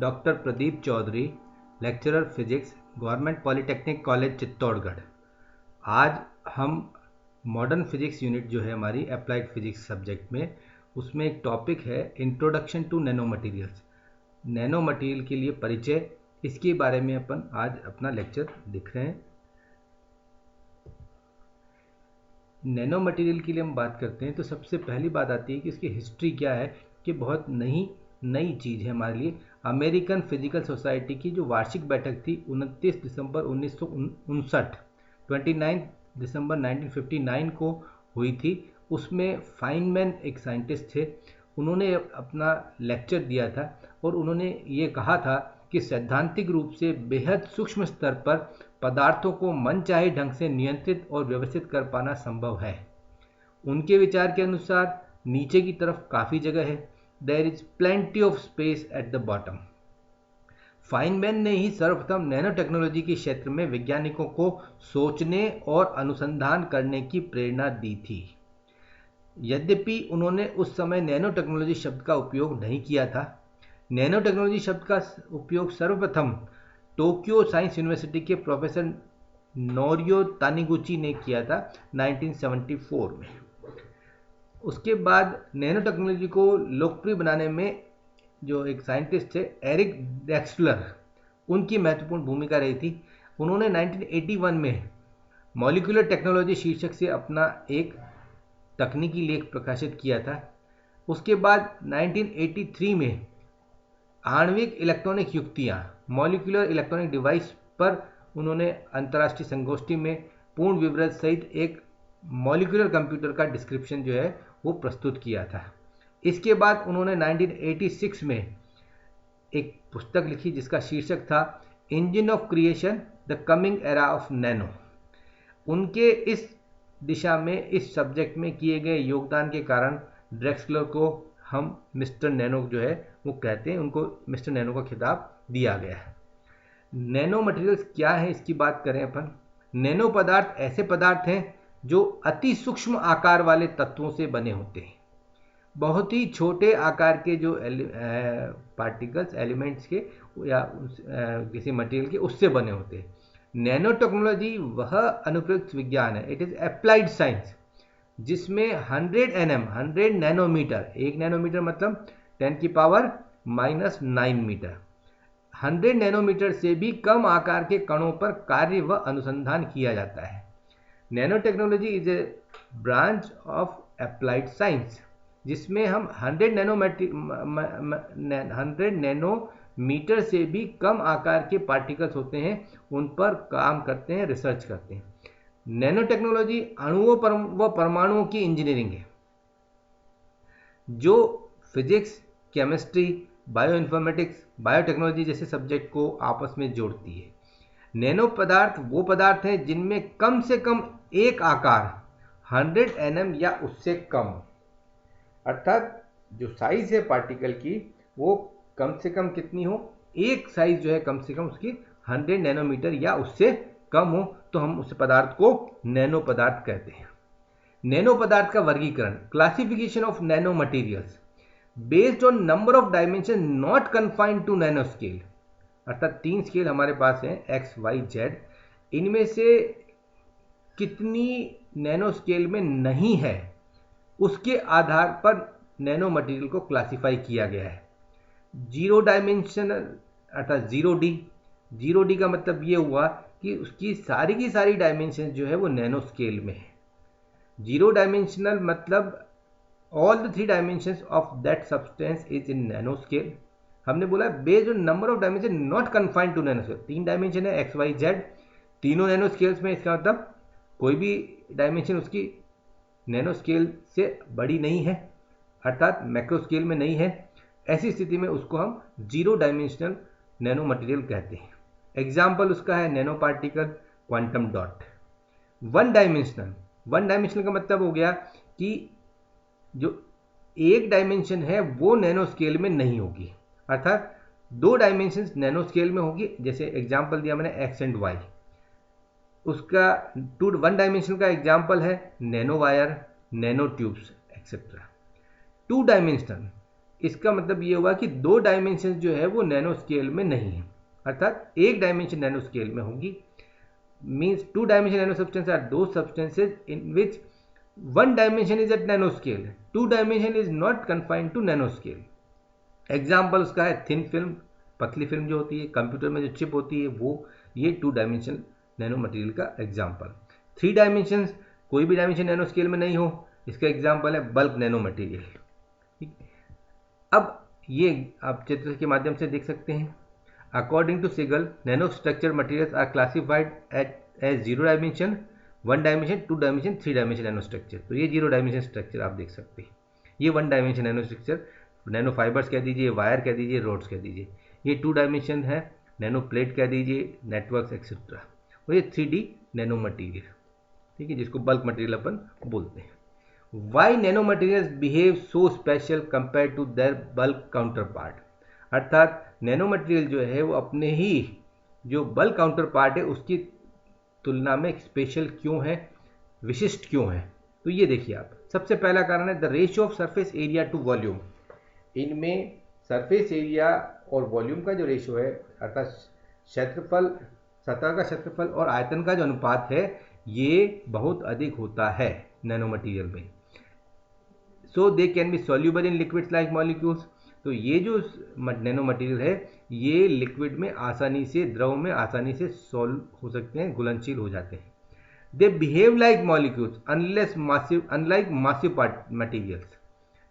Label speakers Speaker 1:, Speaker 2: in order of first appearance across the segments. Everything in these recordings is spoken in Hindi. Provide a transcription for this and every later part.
Speaker 1: Doctor Pradeep Chaudhary, lecturer physics, government polytechnic college Chittorgarh. आज हम मॉडर्न फिजिक्स यूनिट जो है हमारी अप्लाइड फिजिक्स सब्जेक्ट में, उसमें एक टॉपिक है introduction to nano materials. Nano material के लिए परिचय, इसके बारे में अपन आज अपना लेक्चर देख रहे हैं। नैनो मटेरियल के लिए हम बात करते हैं तो सबसे पहली बात आती है कि इसकी हिस्ट्री क्या है, कि बहुत नई चीज़ है हमारे लिए। अमेरिकन फिजिकल सोसाइटी की जो वार्षिक बैठक थी 29 दिसंबर 1959, 29 दिसंबर 1959 को हुई थी। उसमें फाइनमैन एक साइंटिस्ट थे, उन्होंने अपना लेक्चर दिया था और उन्होंने ये कहा था कि सैद्धांतिक रूप से बेहद सूक्ष्म स्तर पर पदार्थों को मनचाहे ढंग से नियंत्रित और व्यवस्थित कर पाना संभव है। उनके विचार के अनुसार नीचे की तरफ काफ़ी जगह है, there is plenty of space at the bottom. Feynman ने ही सर्वप्रथम नैनो टेक्नोलॉजी के क्षेत्र में वैज्ञानिकों को सोचने और अनुसंधान करने की प्रेरणा दी थी। यद्यपि उन्होंने उस समय नैनो टेक्नोलॉजी शब्द का उपयोग नहीं किया था। नैनो टेक्नोलॉजी शब्द का उपयोग सर्वप्रथम टोक्यो साइंस यूनिवर्सिटी के प्रोफेसर नोरियो तानिगुची ने किया था 1974 में। उसके बाद नैनो टेक्नोलॉजी को लोकप्रिय बनाने में जो एक साइंटिस्ट थे एरिक ड्रेक्सलर, उनकी महत्वपूर्ण भूमिका रही थी। उन्होंने 1981 में मॉलिक्यूलर टेक्नोलॉजी शीर्षक से अपना एक तकनीकी लेख प्रकाशित किया था। उसके बाद 1983 में आणविक इलेक्ट्रॉनिक युक्तियाँ, मॉलिक्यूलर इलेक्ट्रॉनिक डिवाइस पर उन्होंने अंतर्राष्ट्रीय संगोष्ठी में पूर्ण विवरण सहित एक मॉलिक्यूलर कंप्यूटर का डिस्क्रिप्शन जो है वो प्रस्तुत किया था। इसके बाद उन्होंने 1986 में एक पुस्तक लिखी जिसका शीर्षक था engine of creation, the coming era of nano. उनके इस दिशा में, इस सब्जेक्ट में किए गए योगदान के कारण ड्रेक्सलर को हम मिस्टर नैनो जो है वो कहते हैं, उनको मिस्टर नैनो का खिताब दिया गया है। नैनो मटेरियल्स क्या है, इसकी बात करें अपन। नैनो पदार्थ ऐसे पदार्थ हैं जो अति सूक्ष्म आकार वाले तत्वों से बने होते हैं। बहुत ही छोटे आकार के जो पार्टिकल्स, एलिमेंट्स के या किसी मटेरियल के, उससे बने होते हैं। नैनो टेक्नोलॉजी वह अनुप्रयुक्त विज्ञान है, इट इज़ अप्लाइड साइंस, जिसमें 100 nm, 100 नैनोमीटर, 1 नैनोमीटर मतलब 10⁻⁹ मीटर, 100 नैनोमीटर से भी कम आकार के कणों पर कार्य व अनुसंधान किया जाता है। Nano technology is a branch of applied science, जिसमें हम 100 नैनोमीटर से भी कम आकार के पार्टिकल्स होते हैं, उन पर काम करते हैं, रिसर्च करते हैं। नैनो टेक्नोलॉजी अणुओं व परमाणुओं की इंजीनियरिंग है, जो फिजिक्स, केमिस्ट्री, बायोइन्फॉर्मेटिक्स, बायोटेक्नोलॉजी जैसे सब्जेक्ट को आपस में जोड़ती है। नैनो पदार्थ वो पदार्थ हैं जिनमें कम से कम एक आकार 100 nm या उससे कम, अर्थात जो साइज है पार्टिकल की वो कम से कम कितनी हो, एक साइज जो है कम से कम उसकी 100 नैनोमीटर या उससे कम हो, तो हम उस पदार्थ को नैनो पदार्थ कहते हैं। नैनो पदार्थ का वर्गीकरण, classification of nano materials based on number of dimension not confined to nano scale, अर्थात 3 स्केल हमारे पास हैं एक्स, वाई, जेड। इनमें से कितनी नैनो स्केल में नहीं है, उसके आधार पर नैनो मटेरियल को क्लासिफाई किया गया है। 0 डायमेंशनल अर्थात 0D का मतलब ये हुआ कि उसकी सारी की सारी डायमेंशन जो है वो नैनो स्केल में है। 0 डायमेंशनल मतलब all the 3 dimensions of that substance is in nano scale. हमने बोला based on number of dimension not confined to nano scale. 3 dimension है एक्स, वाई, जेड, तीनों नैनो स्केल्स में। इसका मतलब कोई भी डायमेंशन उसकी नैनो स्केल से बड़ी नहीं है, अर्थात मैक्रो स्केल में नहीं है। ऐसी स्थिति में उसको हम 0 डायमेंशनल नैनो मटेरियल कहते हैं। एग्जाम्पल उसका है nano particle, quantum dot. 1 dimensional का मतलब हो गया कि जो एक डायमेंशन है वो नैनो स्केल में नहीं होगी, अर्थात 2 डायमेंशन नैनो स्केल में होगी। जैसे एग्जाम्पल दिया मैंने एक्स एंड वाई, उसका 1 डायमेंशन का एग्जाम्पल है nano wire, nano tubes etcetera. 2 dimensional इसका मतलब ये हुआ कि 2 डायमेंशन जो है वो नैनो स्केल में नहीं है, अर्थात 1 डायमेंशन नैनो स्केल में होगी। Means 2 dimension nano substance are दो substances in which 1 dimension is at nano scale, 2 dimension is not confined to nano scale. Example उसका है थिन फिल्म, पतली फिल्म जो होती है, कंप्यूटर में जो चिप होती है वो, ये 2 डायमेंशन नैनो मटेरियल का एग्जाम्पल। 3 डायमेंशन कोई भी डायमेंशन नैनो स्केल में नहीं हो, इसका एग्जाम्पल है बल्क नैनो मटेरियल। ठीक, अब ये आप चित्र के माध्यम से देख सकते हैं। According to Siegel, nano structure materials are classified as 0 dimension, 1 dimension, 2 dimension, 3 dimension nano structure. तो ये 0 डायमेंशन स्ट्रक्चर आप देख सकते हैं। ये 1 dimension nano structure, nano fibres कह दीजिए, वायर कह दीजिए, रोड्स कह दीजिए। ये 2 डायमेंशन है, नैनो प्लेट कह दीजिए, नेटवर्क्स एक्सेट्रा। और ये 3D नैनो मटेरियल, ठीक है, जिसको बल्क मटेरियल अपन बोलते हैं। Why nano materials behave so special compare to their bulk counterpart, अर्थात नैनो मटेरियल जो है वो अपने ही जो बल्क काउंटर पार्ट है उसकी तुलना में स्पेशल क्यों है, विशिष्ट क्यों है। तो ये देखिए आप, सबसे पहला कारण है the ratio of surface area to volume. इनमें सरफेस एरिया और वॉल्यूम का जो रेशियो है, अर्थात क्षेत्रफल, सतह का क्षेत्रफल और आयतन का जो अनुपात है, ये बहुत अधिक होता है नैनो मटेरियल में। So they can be soluble in liquids like molecules. तो ये जो नैनो मटेरियल है ये लिक्विड में आसानी से, द्रव में आसानी से सॉल्व हो सकते हैं, घुलनशील हो जाते हैं। They behave like molecules unlike massive materials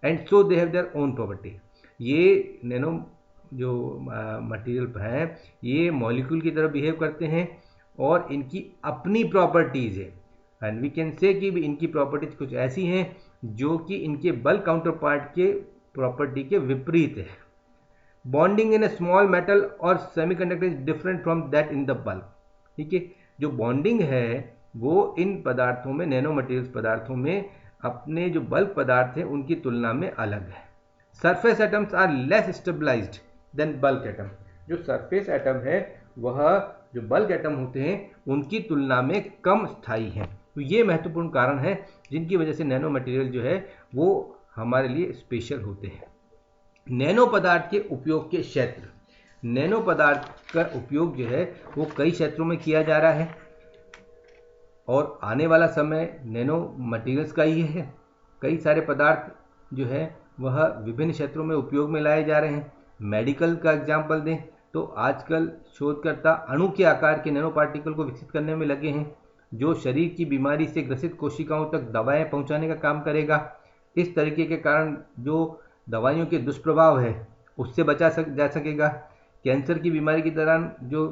Speaker 1: and so they have their own property. ये नैनो जो मटेरियल हैं ये मॉलिक्यूल की तरह बिहेव करते हैं और इनकी अपनी प्रॉपर्टीज़ है, एंड वी कैन से कि इनकी प्रॉपर्टीज कुछ ऐसी हैं जो कि इनके बल्क काउंटर पार्ट के प्रॉपर्टी के विपरीत है। Bonding in a small metal और semiconductor is different from that in the bulk. ठीक है, जो बॉन्डिंग है वो इन पदार्थों में, नैनो मटेरियल्स पदार्थों में, अपने जो बल्क पदार्थ हैं उनकी तुलना में अलग है। Surface atoms are less stabilized than bulk atom. जो सरफेस एटम है वह जो बल्क एटम होते हैं उनकी तुलना में कम स्थायी हैं। तो ये महत्वपूर्ण कारण है जिनकी वजह से नैनो मटेरियल जो है वो हमारे लिए स्पेशल होते हैं। नैनो पदार्थ के उपयोग के क्षेत्र, नैनो पदार्थ का उपयोग जो है वो कई क्षेत्रों में किया जा रहा है और आने वाला समय नैनो मटेरियल्स का ही है। कई सारे पदार्थ जो है वह विभिन्न क्षेत्रों में उपयोग में लाए जा रहे हैं। मेडिकल का एग्जाम्पल दें तो आजकल शोधकर्ता अणु के आकार के नैनो पार्टिकल को विकसित करने में लगे हैं जो शरीर की बीमारी से ग्रसित कोशिकाओं तक दवाएं पहुंचाने का काम करेगा। इस तरीके के कारण जो दवाइयों के दुष्प्रभाव है उससे बचा जा सकेगा। कैंसर की बीमारी के दौरान जो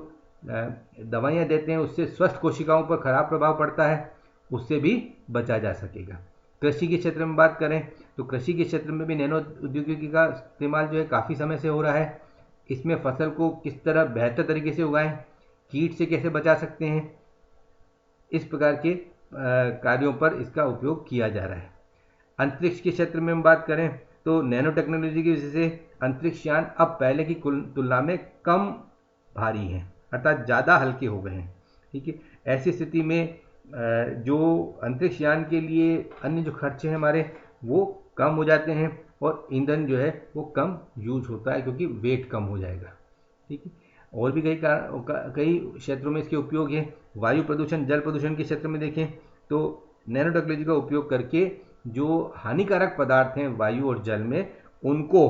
Speaker 1: दवाइयाँ देते हैं उससे स्वस्थ कोशिकाओं पर खराब प्रभाव पड़ता है, उससे भी बचा जा सकेगा। कृषि के क्षेत्र में बात करें तो कृषि के क्षेत्र में भी नैनो प्रौद्योगिकी का इस्तेमाल जो है काफ़ी समय से हो रहा है। इसमें फसल को किस तरह बेहतर तरीके से उगाएं, कीट से कैसे बचा सकते हैं, इस प्रकार के कार्यों पर इसका उपयोग किया जा रहा है। अंतरिक्ष के क्षेत्र में हम बात करें तो नैनो टेक्नोलॉजी की वजह से अंतरिक्ष यान अब पहले की तुलना में कम भारी हैं, अर्थात ज़्यादा हल्के हो गए हैं। ठीक है, ऐसी स्थिति में जो अंतरिक्ष यान के लिए अन्य जो खर्चे हैं हमारे वो कम हो जाते हैं और ईंधन जो है वो कम यूज होता है क्योंकि वेट कम हो जाएगा। ठीक है, और भी कई क्षेत्रों में इसके उपयोग है। वायु प्रदूषण, जल प्रदूषण के क्षेत्र में देखें तो नैनो टेक्नोलॉजी का उपयोग करके जो हानिकारक पदार्थ हैं वायु और जल में उनको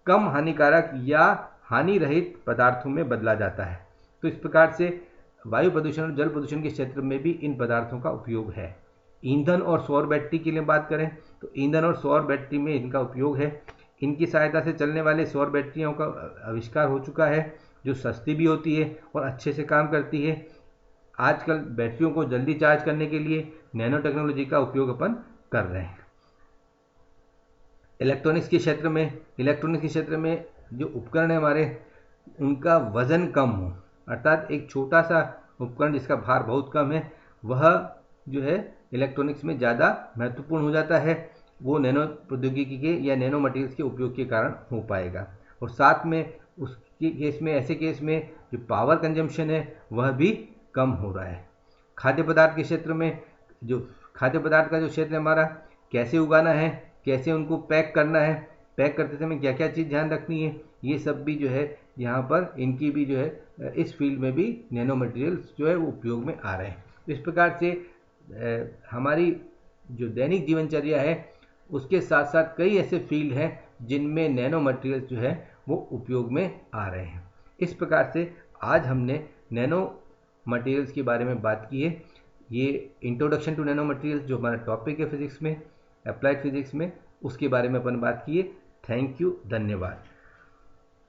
Speaker 1: कम हानिकारक या हानि रहित पदार्थों में बदला जाता है। तो इस प्रकार से वायु प्रदूषण और जल प्रदूषण के क्षेत्र में भी इन पदार्थों का उपयोग है। ईंधन और सौर बैटरी के लिए बात करें तो ईंधन और सौर बैटरी में इनका उपयोग है। इनकी सहायता से चलने वाले सौर बैटरियों का आविष्कार हो चुका है जो सस्ती भी होती है और अच्छे से काम करती है। आजकल बैटरियों को जल्दी चार्ज करने के लिए नैनो टेक्नोलॉजी का उपयोग अपन कर रहे हैं। इलेक्ट्रॉनिक्स के क्षेत्र में जो उपकरण है हमारे उनका वजन कम हो, अर्थात एक छोटा सा उपकरण जिसका भार बहुत कम है वह जो है इलेक्ट्रॉनिक्स में ज़्यादा महत्वपूर्ण हो जाता है। वो नैनो प्रौद्योगिकी के या नैनो मटेरियल्स के उपयोग के कारण हो पाएगा। और साथ में उसके केस में, ऐसे केस में जो पावर कंजम्पशन है वह भी कम हो रहा है। खाद्य पदार्थ के क्षेत्र में, जो खाद्य पदार्थ का जो क्षेत्र है हमारा, कैसे उगाना है, कैसे उनको पैक करना है, पैक करते समय क्या क्या चीज़ ध्यान रखनी है, ये सब भी जो है यहाँ पर इनकी भी जो है इस फील्ड में भी नैनो मटेरियल्स जो है वो उपयोग में आ रहे हैं। इस प्रकार से हमारी जो दैनिक जीवनचर्या है उसके साथ साथ कई ऐसे फील्ड हैं जिनमें नैनो मटेरियल्स जो है वो उपयोग में आ रहे हैं। इस प्रकार से आज हमने नैनो मटेरियल्स के बारे में बात की है। ये इंट्रोडक्शन टू नैनो मटेरियल्स जो हमारा टॉपिक है फिजिक्स में, अप्लाइड फिजिक्स में, उसके बारे में अपन बात की है। थैंक यू, धन्यवाद।